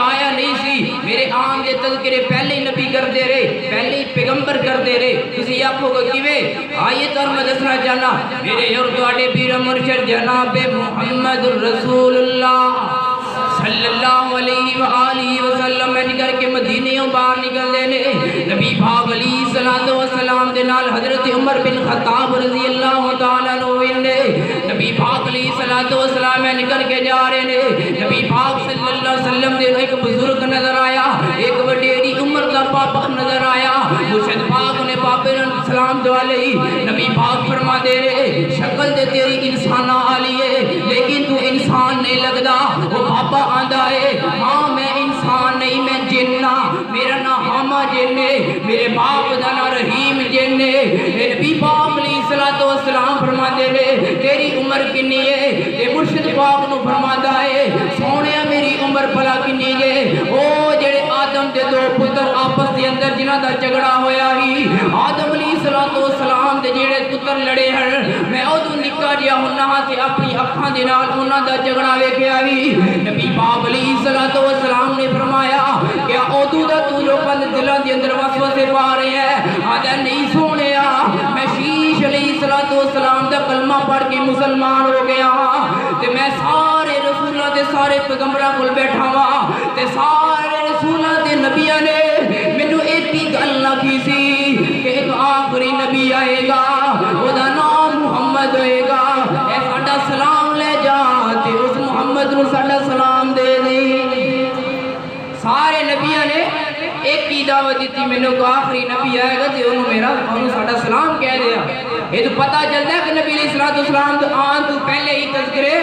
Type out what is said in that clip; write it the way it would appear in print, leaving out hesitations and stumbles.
آیا نہیں سی میرے آن دے تذکرے پہلے ہی نبی کر دے رہے پہلے ہی پیغمبر کر دے رہے کسی آپو کو کیوے آئیے تو میں دسنا چاہنا میرے اور تواڈے پیر مرشد جناب محمد رسول اللہ صلی اللہ علیہ وآلہ وسلم میں نکر کے مدینیوں باہر نکل دینے نبی پاک علیہ السلام دے نال حضرت عمر بن خطاب رضی اللہ تعالیٰ عنہ نبی پاک علیہ السلام میں نکل کے جا رہے نے نبی پاک صلی اللہ علیہ وسلم دے ایک بزرگ نظر آیا ایک وڈیری عمر کا پاپا نظر آیا مرشد پاک نے پاپے سلام دوالے نبی پاک فرما دے رہے شکل دے تیری انسان آلی ہے لیکن تو انسان نہیں لگدا وہ پاپا آندہ ہے ہاں میں انسان نہیں میں جنہ میرا نام ہاما جنہ میرے باپ دانا رحیم جنہ نبی پاک علیہ السلام فرما دے رہے تیری عمر کنی ہے یہ مرشد پاک نو فرما دائے سونے میری عمر پلا کنی ہے او جڑے آدم دے دو پتر آپس دے اندر جنہ دا جگڑا ہویا ہی آدم علیہ السلام دے جڑے پتر لڑے ہیں میں او دو نکا جیا ہونا سے اپنی اکھاں دے نال انہاں دا جگڑا ویکھیا ہی نبی پاک علیہ السلام نے فرمایا کہ او دو دا تو جو پند دلاں دے اندر وسوسے پا رہے ہیں آدھا نہیں سونیا میں شیش علیہ السلام دا کلمہ پڑھ کے مسلمان ہو گیا تے میں سارے رسولہ دے سارے پیغمبراں کول بیٹھا ہوا تے سارے رسولہ دے نبیاں نے مینوں ایک ہی گل لکھی سی کہ ایک آخری نبی آئے گا او دا نام محمد ہوئے گا اے ساڈا سلام لے جا تے اس محمد نو ساڈا سلام دے دے سارے نبیاں نے ایک کی دعوت دیتی میں نے کو آخری نبی آئے گا تے انہوں میرا انہوں ساڈا سلام کہہ دیا یہ تو پتہ چلتا ہے کہ نبی علیہ السلام تو آن تو پہلے ہی تذکرے